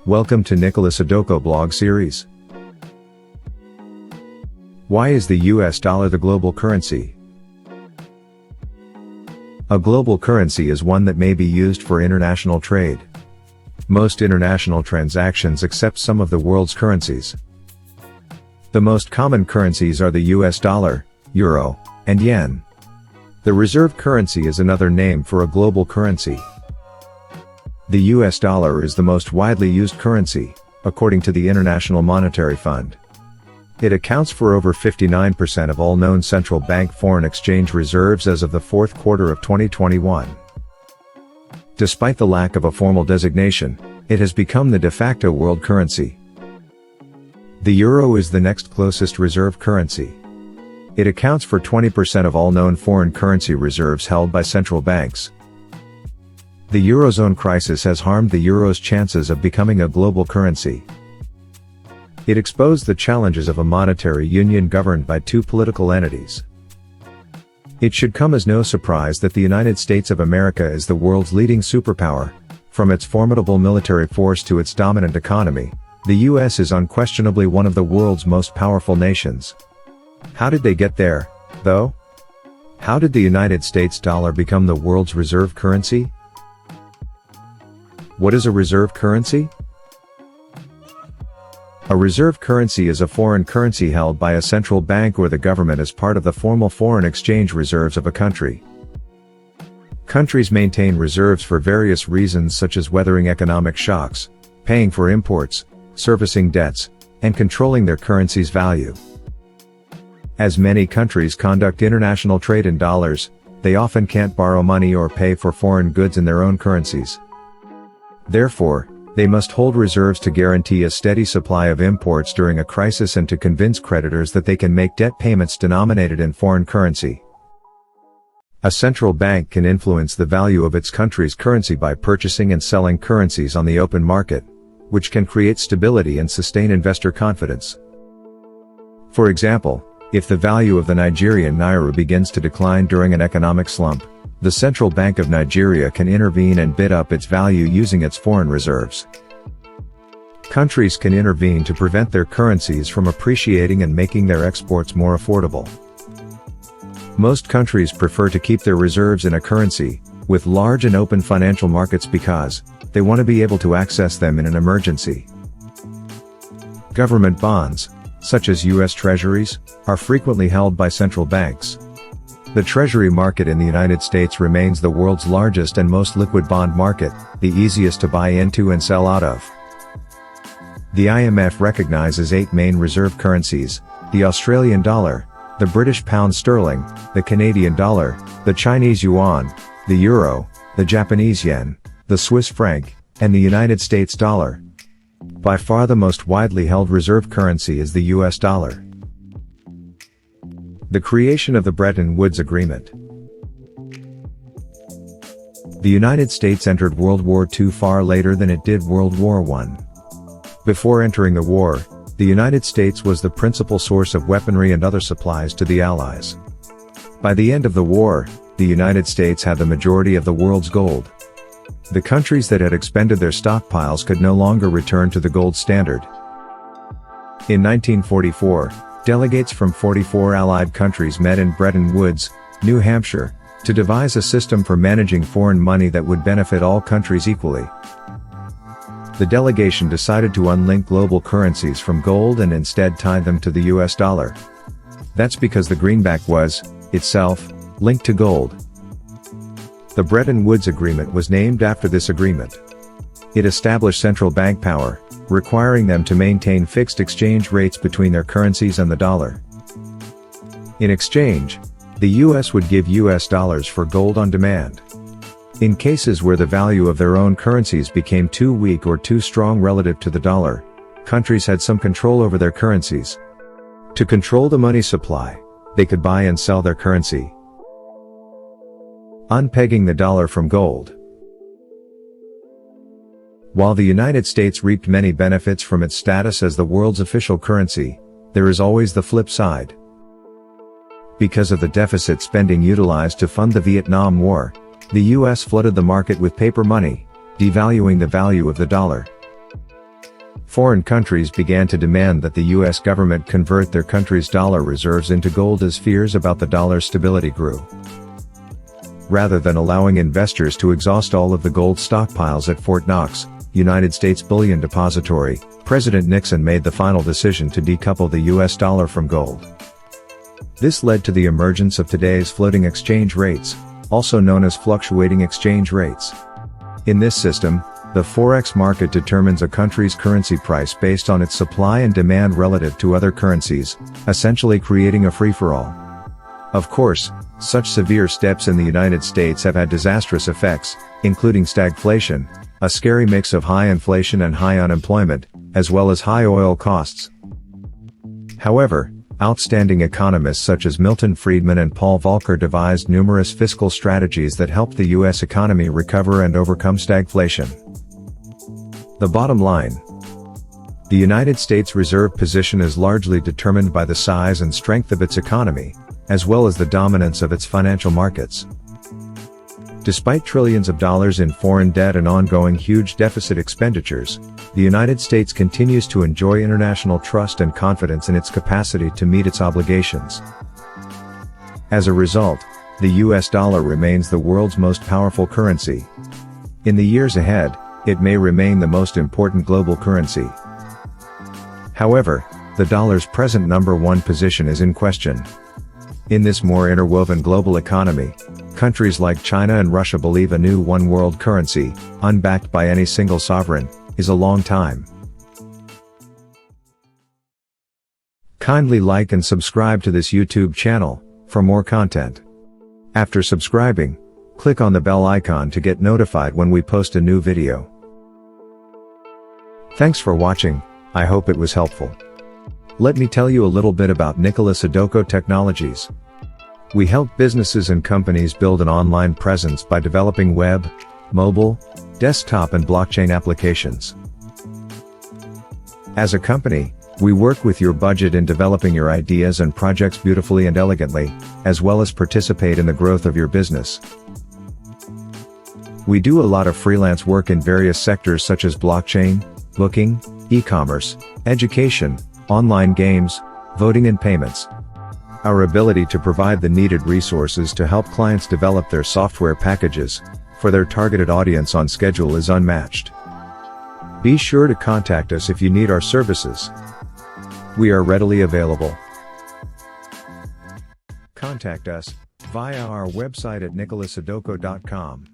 Welcome to Nicholas Adoko blog series. Why is the US dollar the global currency? A global currency is one that may be used for international trade. Most international transactions accept some of the world's currencies. The most common currencies are the US dollar, euro, and yen. The reserve currency is another name for a global currency. The US dollar is the most widely used currency, according to the International Monetary Fund. It accounts for over 59% of all known central bank foreign exchange reserves as of the fourth quarter of 2021. Despite the lack of a formal designation, it has become the de facto world currency. The euro is the next closest reserve currency. It accounts for 20% of all known foreign currency reserves held by central banks. The Eurozone crisis has harmed the euro's chances of becoming a global currency. It exposed the challenges of a monetary union governed by two political entities. It should come as no surprise that the United States of America is the world's leading superpower. From its formidable military force to its dominant economy, the US is unquestionably one of the world's most powerful nations. How did they get there, though? How did the United States dollar become the world's reserve currency? What is a reserve currency? A reserve currency is a foreign currency held by a central bank or the government as part of the formal foreign exchange reserves of a country. Countries maintain reserves for various reasons such as weathering economic shocks, paying for imports, servicing debts, and controlling their currency's value. As many countries conduct international trade in dollars, they often can't borrow money or pay for foreign goods in their own currencies. Therefore, they must hold reserves to guarantee a steady supply of imports during a crisis and to convince creditors that they can make debt payments denominated in foreign currency. A central bank can influence the value of its country's currency by purchasing and selling currencies on the open market, which can create stability and sustain investor confidence. For example, if the value of the Nigerian naira begins to decline during an economic slump, the Central Bank of Nigeria can intervene and bid up its value using its foreign reserves. Countries can intervene to prevent their currencies from appreciating and making their exports more affordable. Most countries prefer to keep their reserves in a currency with large and open financial markets because they want to be able to access them in an emergency. Government bonds, such as US Treasuries, are frequently held by central banks. The Treasury market in the United States remains the world's largest and most liquid bond market, the easiest to buy into and sell out of. The IMF recognizes 8 main reserve currencies: the Australian dollar, the British pound sterling, the Canadian dollar, the Chinese yuan, the euro, the Japanese yen, the Swiss franc, and the United States dollar. By far the most widely held reserve currency is the US dollar. The creation of the Bretton Woods Agreement. The United States entered World War II far later than it did World War I. Before entering the war, the United States was the principal source of weaponry and other supplies to the Allies. By the end of the war, the United States had the majority of the world's gold. The countries that had expended their stockpiles could no longer return to the gold standard. In 1944, delegates from 44 Allied countries met in Bretton Woods, New Hampshire, to devise a system for managing foreign money that would benefit all countries equally. The delegation decided to unlink global currencies from gold and instead tie them to the US dollar. That's because the greenback was, itself, linked to gold. The Bretton Woods Agreement was named after this agreement. It established central bank power, requiring them to maintain fixed exchange rates between their currencies and the dollar. In exchange, the US would give US dollars for gold on demand. In cases where the value of their own currencies became too weak or too strong relative to the dollar, countries had some control over their currencies. To control the money supply, they could buy and sell their currency. Unpegging the dollar from gold. While the United States reaped many benefits from its status as the world's official currency, there is always the flip side. Because of the deficit spending utilized to fund the Vietnam War, the US flooded the market with paper money, devaluing the value of the dollar. foreign countries began to demand that the US government convert their country's dollar reserves into gold as fears about the dollar's stability grew. Rather than allowing investors to exhaust all of the gold stockpiles at Fort Knox, United States Bullion Depository, President Nixon made the final decision to decouple the US dollar from gold. This led to the emergence of today's floating exchange rates, also known as fluctuating exchange rates. In this system, the forex market determines a country's currency price based on its supply and demand relative to other currencies, essentially creating a free-for-all. Of course, such severe steps in the United States have had disastrous effects, including stagflation, a scary mix of high inflation and high unemployment, as well as high oil costs. However, outstanding economists such as Milton Friedman and Paul Volcker devised numerous fiscal strategies that helped the U.S. economy recover and overcome stagflation. The bottom line: the United States reserve position is largely determined by the size and strength of its economy, as well as the dominance of its financial markets. Despite trillions of dollars in foreign debt and ongoing huge deficit expenditures, the United States continues to enjoy international trust and confidence in its capacity to meet its obligations. As a result, the US dollar remains the world's most powerful currency. In the years ahead, it may remain the most important global currency. However, the dollar's present number one position is in question. In this more interwoven global economy, countries like China and Russia believe a new one-world currency, unbacked by any single sovereign, is a long time. Kindly like and subscribe to this YouTube channel for more content. After subscribing, click on the bell icon to get notified when we post a new video. Thanks for watching. I hope it was helpful. Let me tell you a little bit about Nikola Sadoko Technologies. We help businesses and companies build an online presence by developing web, mobile, desktop and blockchain applications. As a company, we work with your budget in developing your ideas and projects beautifully and elegantly, as well as participate in the growth of your business. We do a lot of freelance work in various sectors such as blockchain, booking, e-commerce, education, online games, voting and payments. Our ability to provide the needed resources to help clients develop their software packages for their targeted audience on schedule is unmatched. Be sure to contact us if you need our services. We are readily available. Contact us via our website at nikolasadoko.com.